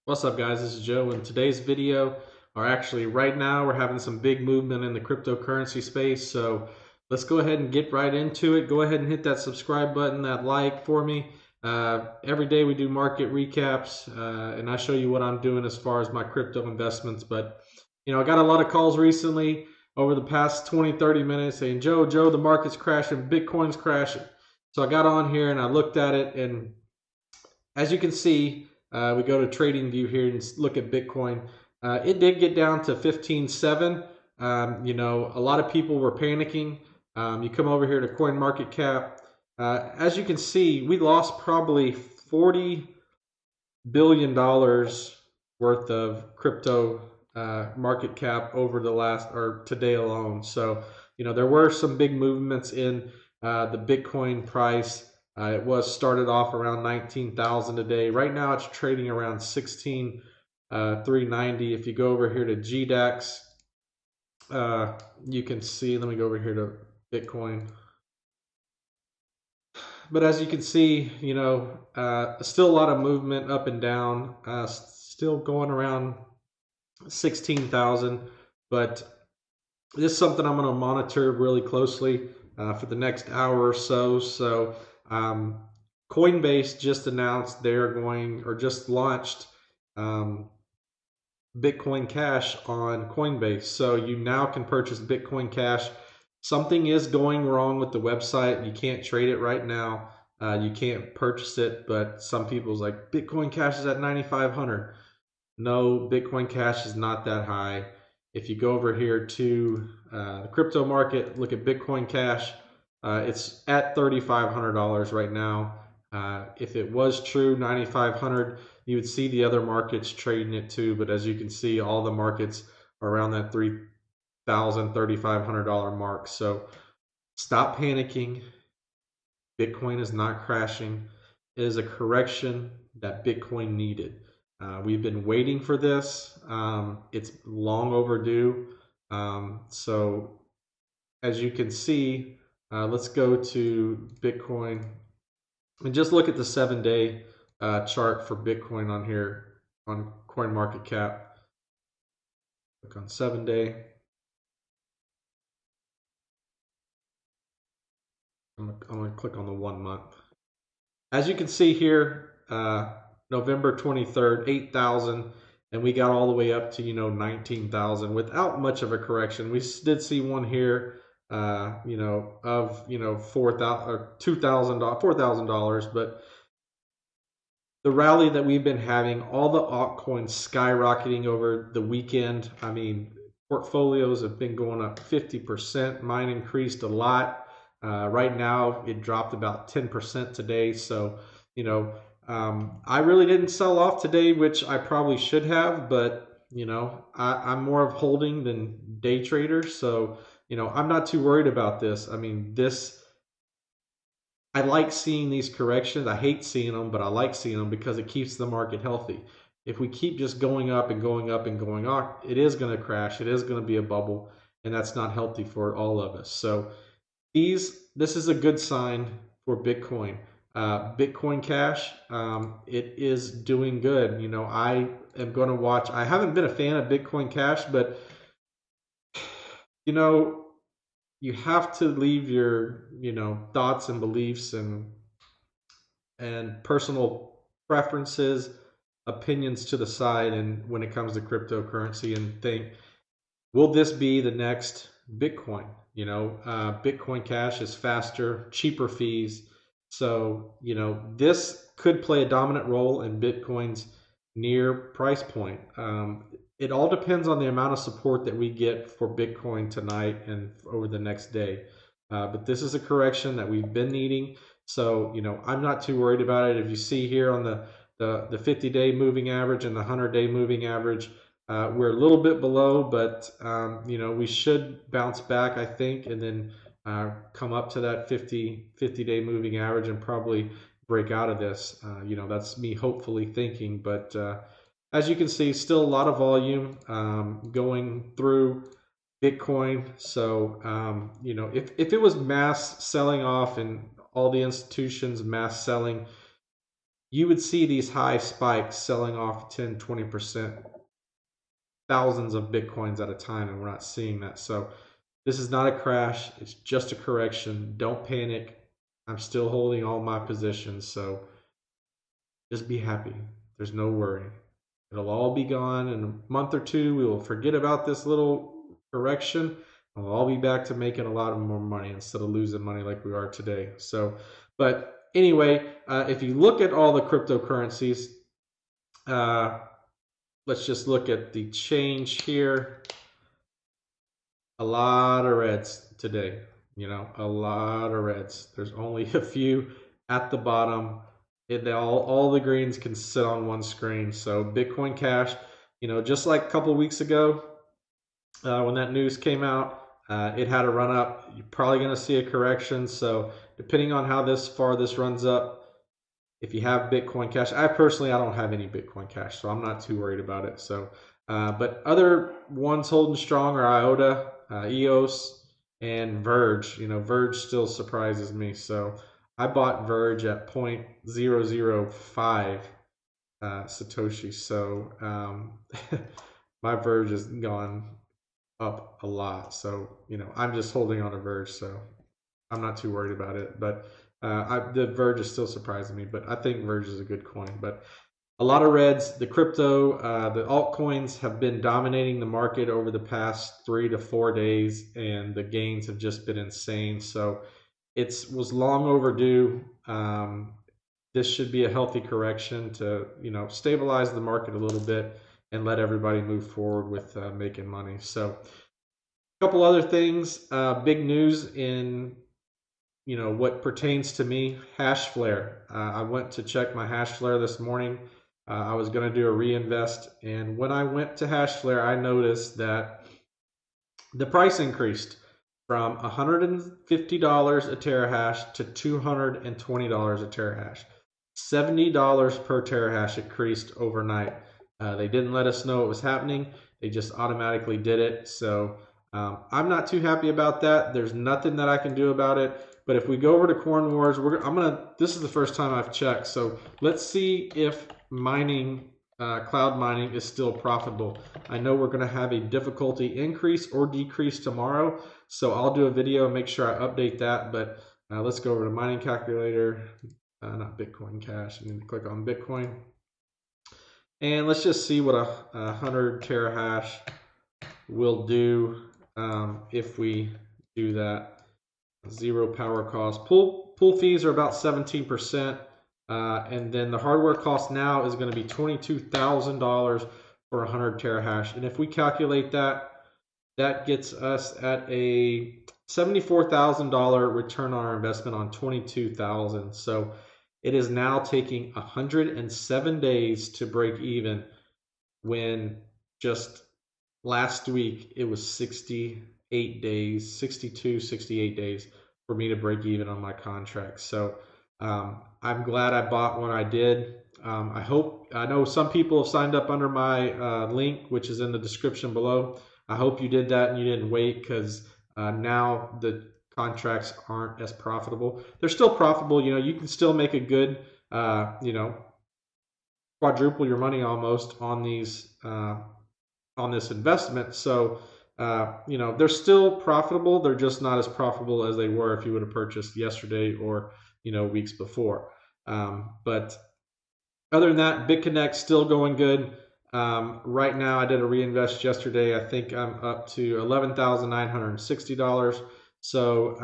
What's up, guys? This is Joe. In today's video, or actually right now, we're having some big movement in the cryptocurrency space. So let's go ahead and get right into it. Go ahead and hit that subscribe button, that like for me. Every day we do market recaps, and I show you what I'm doing as far as my crypto investments. But I got a lot of calls recently over the past 20, 30 minutes saying, Joe, the market's crashing, Bitcoin's crashing. So I got on here and I looked at it, and as you can see, we go to trading view here and look at Bitcoin. It did get down to 15.7. A lot of people were panicking. You come over here to coin market cap. As you can see, we lost probably $40 billion worth of crypto market cap over the last or today alone. So, there were some big movements in the Bitcoin price. It was started off around 19,000 a day. Right now, it's trading around 16,390. If you go over here to GDAX, you can see. Let me go over here to Bitcoin. But as you can see, still a lot of movement up and down. Still going around 16,000, but this is something I'm going to monitor really closely for the next hour or so. So, Coinbase just announced they're going or just launched Bitcoin Cash on Coinbase. So you now can purchase Bitcoin Cash. Something is going wrong with the website. You can't trade it right now. You can't purchase it, but some people's like Bitcoin Cash is at 9,500. No, Bitcoin Cash is not that high. If you go over here to the crypto market, look at Bitcoin Cash. It's at $3,500 right now. If it was true, 9,500, you would see the other markets trading it too. But as you can see, all the markets are around that $3,000, $3,500 mark. So stop panicking. Bitcoin is not crashing. It is a correction that Bitcoin needed. We've been waiting for this. It's long overdue. So as you can see, let's go to Bitcoin and just look at the 7-day chart for Bitcoin on here on CoinMarketCap. Click on 7-day. I'm going to click on the 1 month. As you can see here, November 23rd, 8,000, and we got all the way up to 19,000 without much of a correction. We did see one here, of $4,000 or $4,000, but the rally that we've been having, all the altcoins skyrocketing over the weekend. I mean, portfolios have been going up 50%. Mine increased a lot. Right now, it dropped about 10% today. So, I really didn't sell off today, which I probably should have, but I'm more of holding than day trader. So, I'm not too worried about this. I mean, I like seeing these corrections. I hate seeing them, but I like seeing them because it keeps the market healthy. If we keep just going up and going up and going up, it is going to crash. It is going to be a bubble, and that's not healthy for all of us. So this is a good sign for Bitcoin. Bitcoin Cash, it is doing good. I am going to watch. I haven't been a fan of Bitcoin Cash, but you know, you have to leave your thoughts and beliefs and personal preferences, opinions to the side, and when it comes to cryptocurrency, and think, will this be the next Bitcoin? Bitcoin Cash is faster, cheaper fees. So, this could play a dominant role in Bitcoin's near price point. It all depends on the amount of support that we get for Bitcoin tonight and over the next day. But this is a correction that we've been needing. So, I'm not too worried about it. If you see here on the 50-day moving average and the 100-day moving average, we're a little bit below, but we should bounce back, I think, and then come up to that 50-day moving average and probably break out of this. That's me hopefully thinking. But as you can see, still a lot of volume going through Bitcoin. So if it was mass selling off and all the institutions mass selling, you would see these high spikes selling off 10, 20%, thousands of Bitcoins at a time, and we're not seeing that. So this is not a crash. It's just a correction. Don't panic. I'm still holding all my positions. So just be happy. There's no worry. It'll all be gone in a month or two. We will forget about this little correction. And we'll all be back to making a lot of more money instead of losing money like we are today. So, but anyway, if you look at all the cryptocurrencies, let's just look at the change here. A lot of reds today, a lot of reds. There's only a few at the bottom. All the greens can sit on one screen. So Bitcoin Cash, just like a couple of weeks ago when that news came out, it had a run up. You're probably going to see a correction. So depending on how far this runs up, if you have Bitcoin Cash, I don't have any Bitcoin Cash, so I'm not too worried about it. So, but other ones holding strong are IOTA, EOS, and Verge. Verge still surprises me. So I bought Verge at 0.005 Satoshi. So my Verge has gone up a lot. So, I'm just holding on to Verge. So I'm not too worried about it. But the Verge is still surprising me. But I think Verge is a good coin. But a lot of reds. The crypto, the altcoins have been dominating the market over the past 3 to 4 days, and the gains have just been insane. So it was long overdue. This should be a healthy correction to stabilize the market a little bit and let everybody move forward with making money. So a couple other things, big news in what pertains to me, Hashflare. I went to check my Hashflare this morning. I was going to do a reinvest, and when I went to Hashflare, I noticed that the price increased from $150 a terahash to $220 a terahash. $70 per terahash increased overnight. They didn't let us know it was happening. They just automatically did it. So I'm not too happy about that. There's nothing that I can do about it. But if we go over to Corn Wars, this is the first time I've checked. So let's see if mining, cloud mining is still profitable. I know we're going to have a difficulty increase or decrease tomorrow. So I'll do a video and make sure I update that. But let's go over to mining calculator, not Bitcoin Cash. I need to click on Bitcoin. And let's just see what a 100 terahash will do if we do that. Zero power cost. Pool fees are about 17%. And then the hardware cost now is going to be $22,000 for 100 terahash. And if we calculate that, that gets us at a $74,000 return on our investment on 22,000. So it is now taking 107 days to break even, when just last week it was 68 days, 62, 68 days for me to break even on my contract. So I'm glad I bought when I did. I know some people have signed up under my link, which is in the description below. I hope you did that and you didn't wait, because now the contracts aren't as profitable. They're still profitable. You can still make a good, quadruple your money almost on these, on this investment. So, they're still profitable. They're just not as profitable as they were if you would have purchased yesterday or, weeks before. But other than that, Bitconnect still going good. Right now, I did a reinvest yesterday. I think I'm up to $11,960. So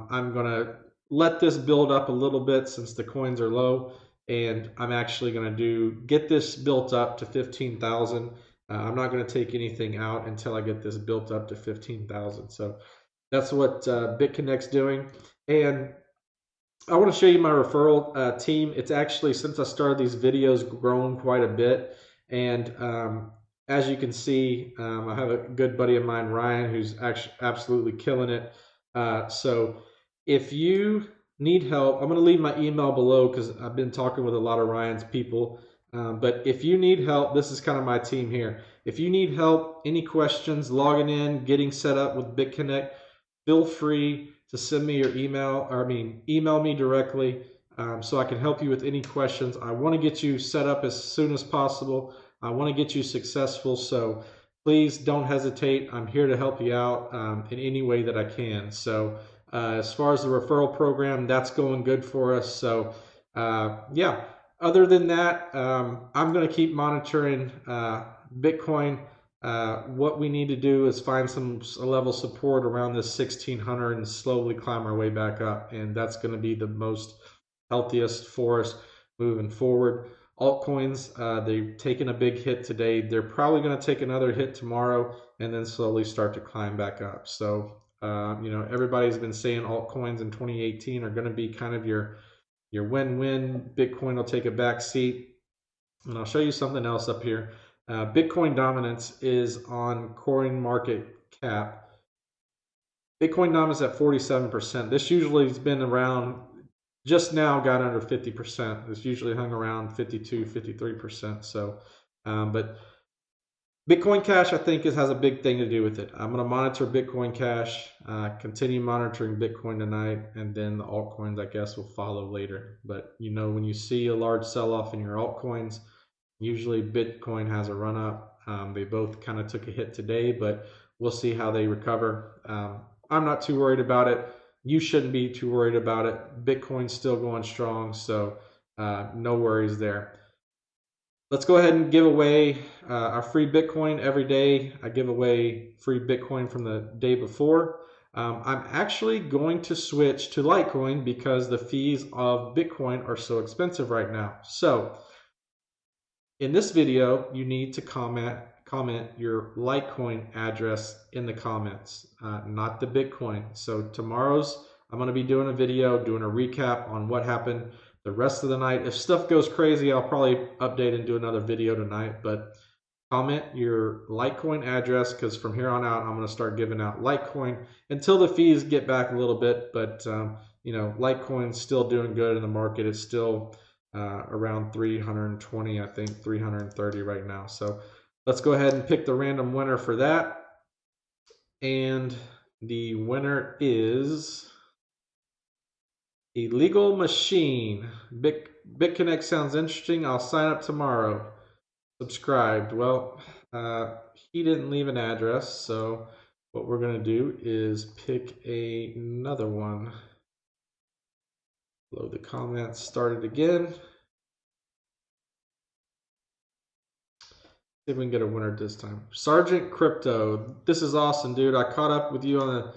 I'm going to let this build up a little bit since the coins are low. And I'm actually going to get this built up to 15,000. I'm not going to take anything out until I get this built up to 15,000. So that's what Bitconnect's doing. And I want to show you my referral team. It's actually, since I started these videos, grown quite a bit. And as you can see, I have a good buddy of mine, Ryan, who's actually absolutely killing it. So if you need help, I'm going to leave my email below because I've been talking with a lot of Ryan's people. But if you need help, this is kind of my team here. If you need help, any questions, logging in, getting set up with Bitconnect, feel free to send me your email, email me directly. so I can help you with any questions. I want to get you set up as soon as possible. I want to get you successful, so please don't hesitate. I'm here to help you out in any way that I can. So as far as the referral program, that's going good for us. So yeah, other than that, I'm going to keep monitoring Bitcoin. What we need to do is find a level support around this 1600 and slowly climb our way back up. And that's going to be the most healthiest for us moving forward. Altcoins, they've taken a big hit today. They're probably going to take another hit tomorrow and then slowly start to climb back up. So, everybody's been saying altcoins in 2018 are going to be kind of your win-win. Bitcoin will take a back seat. And I'll show you something else up here. Bitcoin dominance is on CoinMarketCap. Bitcoin dominance at 47%. This usually has been around, just now got under 50%. It's usually hung around 52, 53%. So, but Bitcoin Cash, I think, has a big thing to do with it. I'm going to monitor Bitcoin Cash, continue monitoring Bitcoin tonight, and then the altcoins, I guess, will follow later. But, when you see a large sell-off in your altcoins, usually Bitcoin has a run-up. They both kind of took a hit today, but we'll see how they recover. I'm not too worried about it. You shouldn't be too worried about it. Bitcoin's still going strong, so no worries there. Let's go ahead and give away our free Bitcoin every day. I give away free Bitcoin from the day before. I'm actually going to switch to Litecoin because the fees of Bitcoin are so expensive right now. So in this video, you need to comment your Litecoin address in the comments, not the Bitcoin. So tomorrow's, I'm going to be doing a video, doing a recap on what happened the rest of the night. If stuff goes crazy, I'll probably update and do another video tonight, but comment your Litecoin address because from here on out, I'm going to start giving out Litecoin until the fees get back a little bit. But, Litecoin's still doing good in the market. It's still around 320, I think 330 right now. So let's go ahead and pick the random winner for that. And the winner is Illegal Machine. Bitconnect sounds interesting. I'll sign up tomorrow. Subscribed. Well, he didn't leave an address, so what we're going to do is pick another one. Load the comments, start it again. See if we can get a winner this time. Sergeant Crypto. This is awesome, dude. I caught up with you on the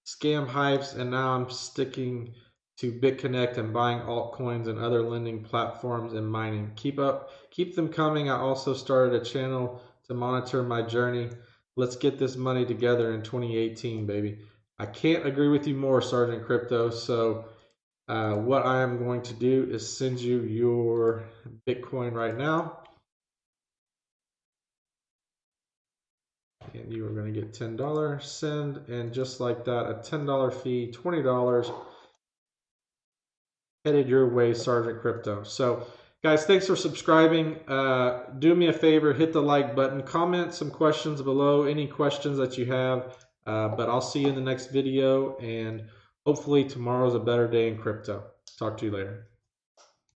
scam hypes, and now I'm sticking to Bitconnect and buying altcoins and other lending platforms and mining. Keep them coming. I also started a channel to monitor my journey. Let's get this money together in 2018, baby. I can't agree with you more, Sergeant Crypto. So what I am going to do is send you your Bitcoin right now. And you are going to get $10, send, and just like that, a $10 fee, $20 headed your way, Sergeant Crypto. So guys, thanks for subscribing. Do me a favor, hit the like button, comment some questions below, any questions that you have, but I'll see you in the next video, and hopefully tomorrow's a better day in crypto. Talk to you later.